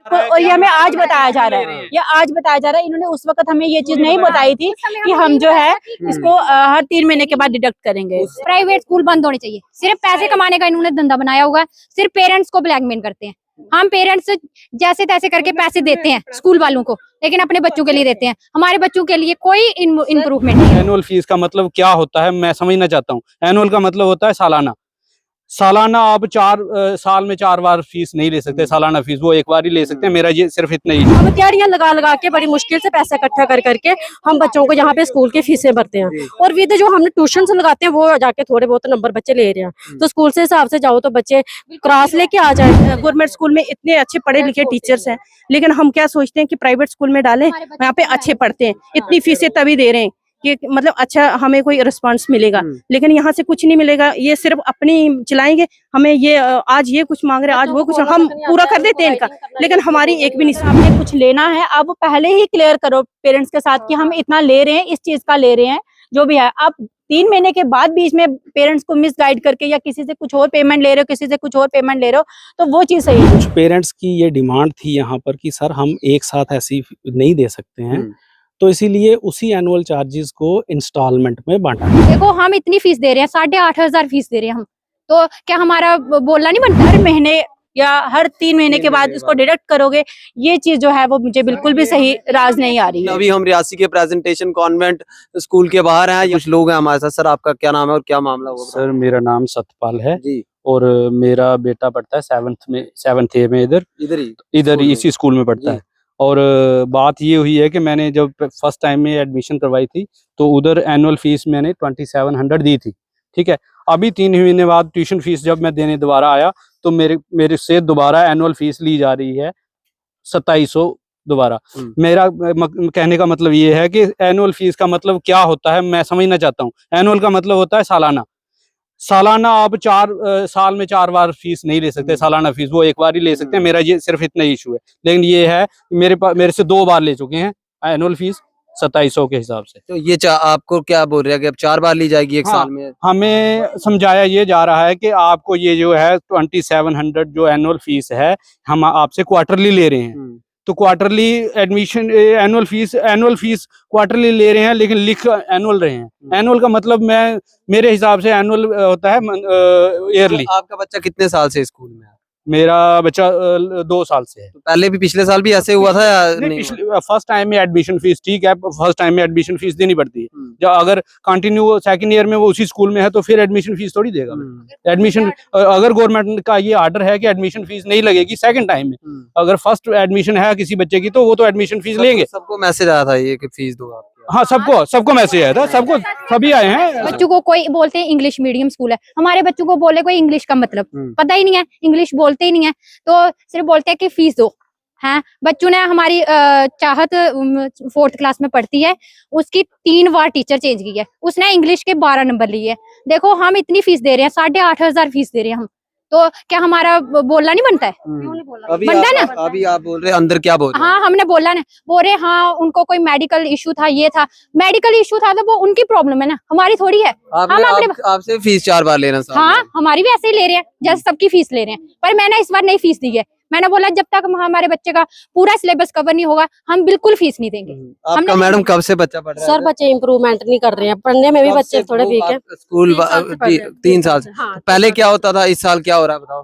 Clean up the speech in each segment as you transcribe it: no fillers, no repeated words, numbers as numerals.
और ये हमें आज बताया जा रहा है, ये आज बताया जा रहा है। इन्होंने उस वक्त हमें ये चीज नहीं बताई थी कि हम जो है इसको हर 3 महीने के बाद डिडक्ट करेंगे। प्राइवेट स्कूल बंद होने चाहिए। सिर्फ पैसे कमाने का इन्होंने धंधा बनाया हुआ है, सिर्फ पेरेंट्स को ब्लैकमेल करते हैं। हम पेरेंट्स जैसे तैसे करके पैसे देते हैं स्कूल वालों को, लेकिन अपने बच्चों के लिए देते हैं, हमारे बच्चों के लिए कोई इम्प्रूवमेंट नहीं है। एनुअल फीस का मतलब क्या होता है मैं समझना चाहता हूँ। एनुअल का मतलब होता है सालाना। सालाना आप 4 साल में 4 बार फीस नहीं ले सकते, सालाना फीस वो एक बार ही ले सकते हैं। मेरा ये सिर्फ इतना ही। हम दिहाड़ियां लगा लगा के बड़ी मुश्किल से पैसा इकट्ठा कर करके हम बच्चों को यहाँ पे स्कूल की फीसें भरते हैं, और विद जो हमने ट्यूशन से लगाते हैं वो जाके थोड़े बहुत नंबर बच्चे ले रहे हैं। तो स्कूल से हिसाब से जाओ तो बच्चे क्रॉस लेके आ जाए। गवर्नमेंट स्कूल में इतने अच्छे पढ़े लिखे टीचर्स हैं, लेकिन हम क्या सोचते हैं कि प्राइवेट स्कूल में डालें, यहाँ पे अच्छे पढ़ते हैं, इतनी फीसें तभी दे रहे हैं कि मतलब अच्छा हमें कोई रिस्पांस मिलेगा, लेकिन यहाँ से कुछ नहीं मिलेगा। ये सिर्फ अपनी चलाएंगे, हमें ये आज ये कुछ मांग रहे हैं, आज वो कुछ, हम पूरा कर देते हैं इनका, लेकिन हमारी एक भी नहीं। आपने कुछ लेना है आप पहले ही क्लियर करो पेरेंट्स के साथ कि हम इतना ले रहे हैं, इस चीज का ले रहे हैं, जो भी है। आप 3 महीने के बाद बीच में पेरेंट्स को मिसगाइड करके या किसी से कुछ और पेमेंट ले रहे हो, किसी से कुछ और पेमेंट ले रहे हो, तो वो चीज सही है। कुछ पेरेंट्स की ये डिमांड थी यहाँ पर कि सर हम एक साथ ऐसी नहीं दे सकते हैं, तो इसीलिए उसी एनुअल चार्जेस को इंस्टॉलमेंट में बांटा। देखो हम इतनी फीस दे रहे हैं, 8,500 फीस दे रहे हैं हम, तो क्या हमारा बोलना नहीं बनता? हर महीने या हर 3 महीने के बाद उसको डिडक्ट करोगे, ये चीज जो है वो मुझे बिल्कुल भी सही राज नहीं आ रही है। अभी हम रियासी के प्रेजेंटेशन कॉन्वेंट स्कूल के बाहर हैं, कुछ लोग हैं हमारे साथ। सर आपका क्या नाम है और क्या मामला होगा? सर मेरा नाम सतपाल है जी, और मेरा बेटा पढ़ता है 7th A में इधर ही इसी स्कूल में पढ़ता है। और बात ये हुई है कि मैंने जब फर्स्ट टाइम में एडमिशन करवाई थी तो उधर एनुअल फीस मैंने 2700 दी थी, ठीक है। अभी 3 महीने बाद ट्यूशन फीस जब मैं देने दोबारा आया तो मेरे से दोबारा एनुअल फीस ली जा रही है 2700 दोबारा। मेरा कहने का मतलब ये है कि एनुअल फीस का मतलब क्या होता है मैं समझना चाहता हूँ। एनुअल का मतलब होता है सालाना। सालाना आप 4 साल में 4 बार फीस नहीं ले सकते, सालाना फीस वो एक बार ही ले सकते हैं। मेरा ये सिर्फ इतना इशू है, लेकिन ये है मेरे से 2 बार ले चुके हैं एनुअल फीस 2700 के हिसाब से। तो ये आपको क्या बोल रहे हैं कि अब 4 बार ली जाएगी एक साल में? हमें समझाया ये जा रहा है कि आपको ये जो है 2700 जो एनुअल फीस है हम आपसे क्वार्टरली ले रहे हैं, तो quarterly admission annual fees quarterly ले रहे हैं, लेकिन लिख एनुअल रहे हैं। एनुअल का मतलब मेरे हिसाब से एनुअल होता है ईयरली। तो आपका बच्चा कितने साल से स्कूल में है? मेरा बच्चा 2 साल से है। तो पहले भी पिछले साल भी ऐसे हुआ था या नहीं? फर्स्ट टाइम में एडमिशन फीस ठीक है, फर्स्ट टाइम में एडमिशन फीस देनी पड़ती है। जब अगर कंटिन्यू सेकंड ईयर में वो उसी स्कूल में है तो फिर एडमिशन फीस थोड़ी देगा। एडमिशन अगर गवर्नमेंट का ये आर्डर है कि एडमिशन फीस नहीं लगेगी सेकंड टाइम में, अगर फर्स्ट एडमिशन है किसी बच्चे की तो वो तो एडमिशन फीस लेंगे। सबको मैसेज आया था ये कि फीस दो आप? हाँ, सबको मैसेज आया था, सभी आए हैं। बच्चों को कोई बोलते हैं इंग्लिश मीडियम स्कूल है, हमारे बच्चों को बोले कोई इंग्लिश का मतलब पता ही नहीं है, इंग्लिश बोलते ही नहीं है, तो सिर्फ बोलते हैं कि फीस दो। हैं बच्चों ने हमारी चाहत 4th क्लास में पढ़ती है, उसकी 3 बार टीचर चेंज की है, उसने इंग्लिश के 12 नंबर लिए। देखो हम इतनी फीस दे रहे हैं, 8,500 फीस दे रहे हैं हम, तो क्या हमारा बोलना नहीं बनता है? अभी आप बोल रहे हैं अंदर क्या बोल रहे हैं? हाँ हमने बोला ना, बोल रहे हाँ उनको कोई मेडिकल इशू था, ये था। मेडिकल इशू था तो वो उनकी प्रॉब्लम है ना, हमारी थोड़ी है। आपसे फीस 4 बार लेना। हाँ हमारी भी ऐसे ही ले रहे हैं जैसे सबकी फीस ले रहे हैं, पर मैंने इस बार नहीं फीस दी है। मैंने बोला जब तक हमारे बच्चे का पूरा सिलेबस कवर नहीं होगा हम बिल्कुल फीस नहीं देंगे। आपका मैडम कब से बच्चा पढ़ रहा है? सर बच्चे इम्प्रूवमेंट नहीं कर रहे हैं, पढ़ने में भी बच्चे थोड़े वीक है। स्कूल 3 साल से। पहले क्या होता था, इस साल क्या हो रहा है बताओ?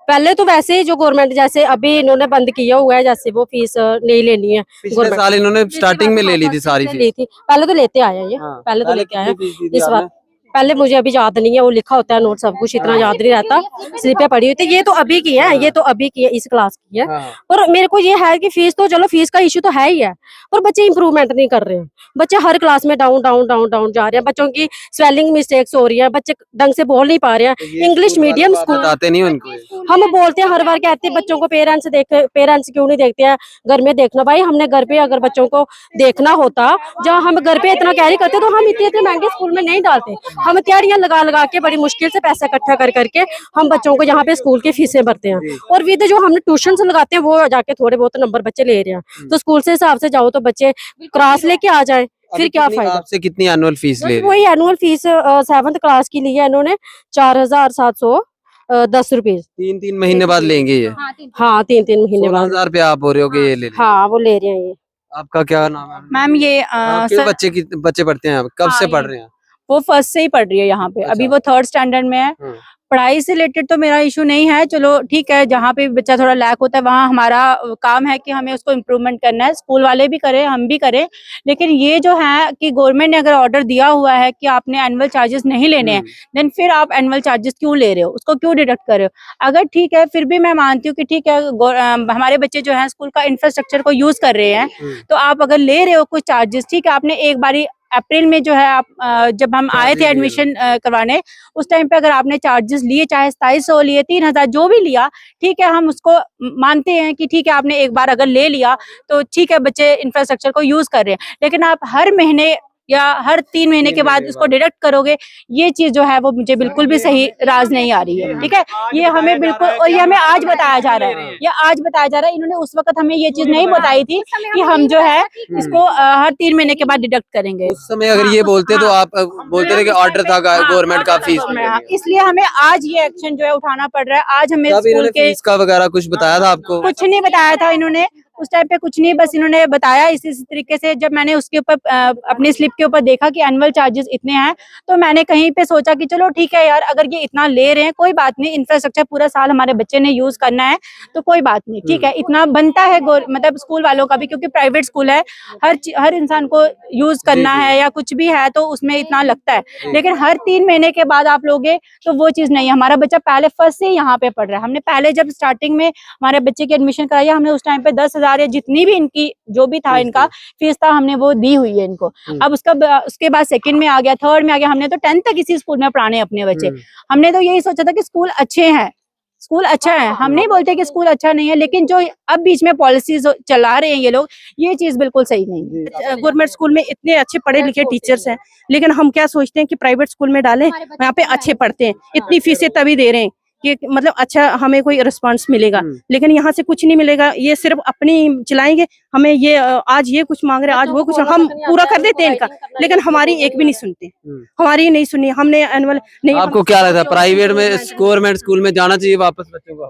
पहले तो वैसे ही जो गवर्नमेंट जैसे अभी इन्होंने बंद किया हुआ है, जैसे वो फीस नहीं लेनी है। पिछले साल इन्होंने स्टार्टिंग में ले ली थी सारी फीस। ली थी पहले तो लेते आए हैं ये, पहले तो लेके आए हैं। इस बार पहले मुझे अभी याद नहीं है, वो लिखा होता है नोट, सब कुछ इतना याद नहीं रहता, स्लिपें पड़ी हुई थी। ये तो अभी की है, ये तो अभी की है, इस क्लास की है। पर मेरे को ये है कि फीस तो चलो फीस का इशू तो है ही है, पर बच्चे इंप्रूवमेंट नहीं कर रहे हैं। बच्चे हर क्लास में डाउन डाउन डाउन डाउन जा रहे हैं, बच्चों की स्वेलिंग मिस्टेक्स हो रही है, बच्चे ढंग से बोल नहीं पा रहे हैं। इंग्लिश मीडियम स्कूल आते नहीं उनको, हम बोलते हैं हर बार, कहते हैं बच्चों को पेरेंट्स क्यों नहीं देखते हैं घर में देखना। भाई हमने घर पे अगर बच्चों को देखना होता, जहाँ हम घर पे इतना कैरी करते तो हम इतने महंगे स्कूल में नहीं डालते। हम दिहाड़ियां लगा लगा के बड़ी मुश्किल से पैसा इकट्ठा कर करके हम बच्चों को यहाँ पे स्कूल की फीसें भरते हैं, और विद जो हमने ट्यूशन से लगाते हैं वो जाके थोड़े बहुत नंबर बच्चे ले रहे हैं। तो स्कूल से हिसाब से जाओ तो बच्चे क्रॉस लेके आ जाए, फिर क्या फायदा? आपसे कितनी एनुअल फीस ले? वही एनुअल फीस 7th क्लास की ली है इन्होंने 4,700, 10 रुपए। 3-3 महीने बाद लेंगे ये? हाँ 3-3 महीने बाद। 16,000 रुपया आप बोल रहे हो कि ये ले लेंगे? हाँ वो ले रहे हैं ये। आपका क्या नाम है? मैम ये आपके बच्चे पढ़ते हैं? कब से हाँ, पढ़ रहे हैं? वो फर्स्ट से ही पढ़ रही है यहाँ पे। अभी अच्छा। वो 3rd स्टैंडर्ड में है। हाँ। पढ़ाई से रिलेटेड तो मेरा इशू नहीं है, चलो ठीक है, जहाँ पे बच्चा थोड़ा लैक होता है वहाँ हमारा काम है कि हमें उसको इम्प्रूवमेंट करना है, स्कूल वाले भी करें, हम भी करें। लेकिन ये जो है कि गवर्नमेंट ने अगर ऑर्डर दिया हुआ है कि आपने एनुअल चार्जेस नहीं लेने हैं, देन फिर आप एनुअल चार्जेस क्यों ले रहे हो, उसको क्यों डिडक्ट कर रहे हो? अगर ठीक है, फिर भी मैं मानती हूँ कि ठीक है, हमारे बच्चे जो है स्कूल का इंफ्रास्ट्रक्चर को यूज कर रहे हैं, तो आप अगर ले रहे हो कुछ चार्जेस, ठीक है, आपने एक बारी अप्रैल में जो है आप जब हम आए थे एडमिशन करवाने, उस टाइम पे अगर आपने चार्जेस लिए, चाहे 2700 लिए, 3000 जो भी लिया, ठीक है, हम उसको मानते हैं कि ठीक है, आपने एक बार अगर ले लिया तो ठीक है, बच्चे इंफ्रास्ट्रक्चर को यूज कर रहे हैं। लेकिन आप हर महीने या हर 3 महीने के बाद उसको डिडक्ट करोगे, ये चीज जो है वो मुझे बिल्कुल भी सही राज नहीं आ रही है। ठीक है, ये हमें बिल्कुल, और ये हमें आज बताया जा रहा है, ये आज बताया जा रहा है। इन्होंने उस वक्त हमें ये चीज नहीं बताई थी कि हम जो है इसको हर 3 महीने के बाद डिडक्ट करेंगे। उस समय अगर ये बोलते तो आप बोलते थे कि ऑर्डर था गवर्नमेंट का फीस, इसलिए हमें आज ये एक्शन जो है उठाना पड़ रहा है। आज हमें तब स्कूल इन्होंने के फीस का वगैरह कुछ बताया था आपको? कुछ नहीं बताया था इन्होंने उस टाइम पे, कुछ नहीं, बस इन्होंने बताया इसी तरीके से। जब मैंने उसके ऊपर अपनी स्लिप के ऊपर देखा कि एनुअल चार्जेस इतने हैं, तो मैंने कहीं पे सोचा कि चलो ठीक है यार, अगर ये इतना ले रहे हैं कोई बात नहीं, इंफ्रास्ट्रक्चर पूरा साल हमारे बच्चे ने यूज करना है तो कोई बात नहीं, ठीक है, इतना बनता है मतलब स्कूल वालों का भी, क्योंकि प्राइवेट स्कूल है, हर इंसान को यूज करना है या कुछ भी है तो उसमें इतना लगता है। लेकिन हर 3 महीने के बाद आप लोगे तो वो चीज नहीं है। हमारा बच्चा पहले फर्स्ट से यहाँ पे पढ़ रहा है। हमने पहले जब स्टार्टिंग में हमारे बच्चे की एडमिशन कराया, हमने उस टाइम पे 10,000 या जितनी भी इनकी जो भी था इनका फीस था, हमने वो दी हुई है इनको। अब उसके बाद सेकंड में आ गया, थर्ड में आ गया, हमने तो 10th तक इसी स्कूल में पढ़ाने अपने बच्चे। हमने तो यही सोचा था कि स्कूल अच्छे हैं, स्कूल अच्छा है, हम नहीं बोलते कि स्कूल अच्छा नहीं है, लेकिन जो अब बीच में पॉलिसीज चला रहे हैं ये लोग, ये चीज बिल्कुल सही नहीं है। गवर्नमेंट स्कूल में इतने अच्छे पढ़े लिखे टीचर्स हैं, लेकिन हम क्या सोचते हैं कि प्राइवेट स्कूल में डालें, यहाँ पे अच्छे पढ़ते हैं, इतनी फीसें तभी दे रहे हैं कि मतलब अच्छा हमें कोई रिस्पांस मिलेगा, लेकिन यहाँ से कुछ नहीं मिलेगा। ये सिर्फ अपनी चलाएंगे, हमें ये आज ये कुछ मांग रहे हैं, आज वो कुछ, हम पूरा कर देते हैं इनका, लेकिन हमारी एक भी नहीं सुनते, हमारी नहीं सुनी। हमने एनुअल नहीं, आपको क्या लगता है प्राइवेट में गवर्नमेंट स्कूल में जाना चाहिए वापस बच्चों को?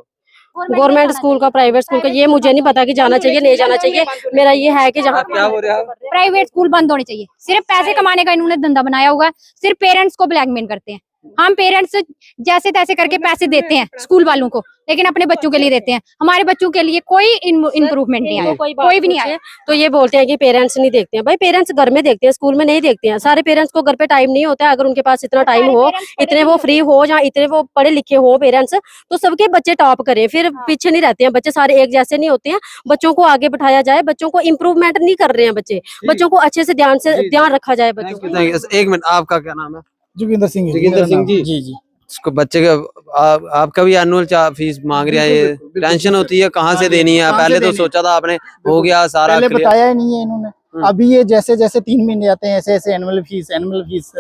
गवर्नमेंट स्कूल का, प्राइवेट स्कूल का, ये मुझे नहीं पता कि जाना चाहिए नहीं जाना चाहिए। मेरा ये है कि जहाँ क्या बोल रहे हो? प्राइवेट स्कूल बंद होने चाहिए। सिर्फ पैसे कमाने का इन्होंने धंधा बनाया हुआ है, सिर्फ पेरेंट्स को ब्लैकमेल करते हैं। हम पेरेंट्स जैसे तैसे करके पैसे देते हैं स्कूल वालों को, लेकिन अपने बच्चों के लिए देते हैं। हमारे बच्चों के लिए कोई इम्प्रूवमेंट नहीं आया, कोई भी नहीं आया। तो ये बोलते हैं कि पेरेंट्स नहीं देखते हैं। भाई पेरेंट्स घर में देखते हैं, स्कूल में नहीं देखते हैं। सारे पेरेंट्स को घर पे टाइम नहीं होता है। अगर उनके पास इतना टाइम हो, इतने वो फ्री हो, या इतने वो पढ़े लिखे हो पेरेंट्स, तो सबके बच्चे टॉप करें, फिर पीछे नहीं रहते हैं। बच्चे सारे एक जैसे नहीं होते हैं, बच्चों को आगे बिठाया जाए। बच्चों को इम्प्रूवमेंट नहीं कर रहे हैं बच्चों को अच्छे से ध्यान रखा जाए बच्चों को। एक मिनट, आपका क्या नाम है? जोगिंदर सिंह जी जी जी। इसको बच्चे का आपका भी एनुअल फीस मांग रहा है, ये टेंशन होती है कहाँ से देनी है? पहले तो सोचा था आपने हो गया सारा, पहले बताया ही नहीं है इन्होंने। अभी ये जैसे जैसे 3 महीने आते हैं ऐसे ऐसे एनुअल फीस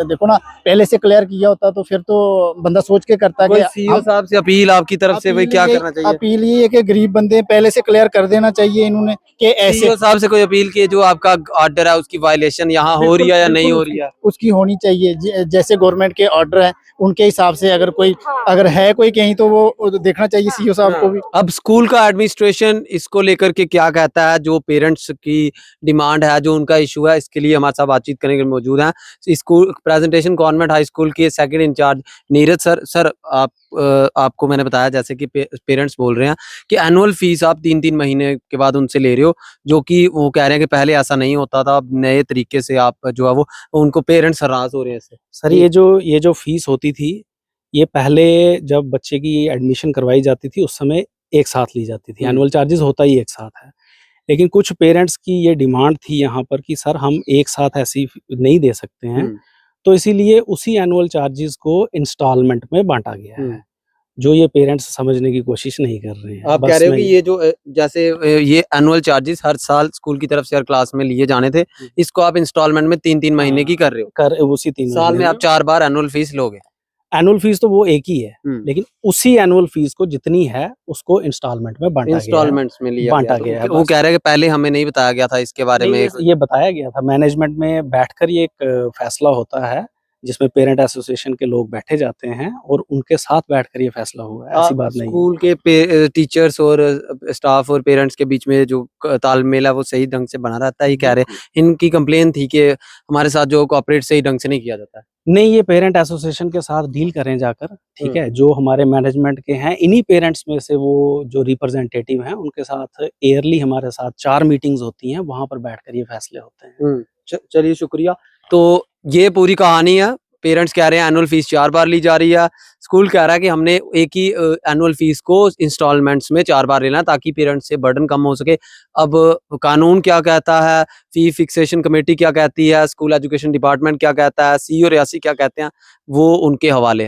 देखो ना, पहले से क्लियर किया होता तो फिर तो बंदा सोच के करता। कोई सीईओ साहब से अपील आपकी तरफ से, भाई क्या करना चाहिए? अपील ये है कि गरीब बंदे पहले से क्लियर कर देना चाहिए इन्होंने कि ऐसे। सीईओ साहब से कोई अपील की जो आपका ऑर्डर है उसकी वायलेशन यहाँ हो रही है या नहीं हो रही है? उसकी होनी चाहिए, जैसे गवर्नमेंट के ऑर्डर है उनके हिसाब से। अगर है कोई कहीं तो वो देखना चाहिए सीईओ साहब को भी। अब स्कूल का एडमिनिस्ट्रेशन इसको लेकर के क्या कहता है? जो पेरेंट्स की डिमांड है, जो उनका इशू है, इसके लिए हमारे साथ बातचीत करने के लिए मौजूद हैं school presentation convent high school के सेकंड इंचार्ज नीरज सर। आपको मैंने बताया जैसे कि पेरेंट्स बोल रहे हैं कि एनुअल फीस आप 3-3 महीने के बाद उनसे ले रहे हो, जो कि वो कह रहे हैं कि पहले ऐसा नहीं होता था, अब नए तरीके से आप जो है वो उनको पेरेंट्स हरास हो रहे हैं इससे। सर ये जो फीस होती थी, ये पहले जब बच्चे की एडमिशन करवाई जाती थी उस समय एक साथ ली जाती थी। एनुअल चार्जेस होता ही एक साथ है, लेकिन कुछ पेरेंट्स की ये डिमांड थी यहाँ पर कि सर हम एक साथ ऐसी नहीं दे सकते हैं, तो इसीलिए उसी एनुअल चार्जेस को इंस्टॉलमेंट में बांटा गया है, जो ये पेरेंट्स समझने की कोशिश नहीं कर रहे हैं। आप कह रहे हो कि ये जो जैसे ये एनुअल चार्जेस हर साल स्कूल की तरफ से हर क्लास में लिए जाने थे, इसको आप इंस्टॉलमेंट में 3-3 महीने की कर रहे हो? उसी 3 साल में आप 4 बार एनुअल फीस लोगे? एनुअल फीस तो वो एक ही है, लेकिन उसी एनुअल फीस को जितनी है उसको इंस्टॉलमेंट में इंस्टॉलमेंट्स में बांटा गया है। वो कह रहे हैं कि पहले हमें नहीं बताया गया था इसके बारे में। ये बताया गया था मैनेजमेंट में बैठकर, ये एक फैसला होता है जिसमें पेरेंट एसोसिएशन के लोग बैठे जाते हैं और उनके साथ बैठकर ये फैसला हुआ है, ऐसी बात नहीं है। स्कूल के टीचर्स और स्टाफ और पेरेंट्स के बीच में जो तालमेल है वो सही ढंग से बना रहता है, ये कह रहे हैं। इनकी कंप्लेन थी कि हमारे साथ जो कोऑपरेट सही ढंग से नहीं किया जाता है। नहीं, ये पेरेंट एसोसिएशन के साथ डील करें जाकर, ठीक है, जो हमारे मैनेजमेंट के हैं, इन्हीं पेरेंट्स में से वो जो रिप्रेजेंटेटिव हैं उनके साथ ईयरली हमारे साथ 4 मीटिंग्स होती हैं, वहां पर बैठकर ये फैसले होते हैं। चलिए शुक्रिया। तो ये पूरी कहानी है। पेरेंट्स कह रहे हैं एनुअल फीस 4 बार ली जा रही है, स्कूल कह रहा है कि हमने एक ही एनुअल फीस को इंस्टॉलमेंट्स में 4 बार लेना है ताकि पेरेंट्स से बर्डन कम हो सके। अब कानून क्या कहता है, फी फिक्सेशन कमेटी क्या कहती है, स्कूल एजुकेशन डिपार्टमेंट क्या कहता है, सीईओ रियासी क्या कहते हैं, वो उनके हवाले है।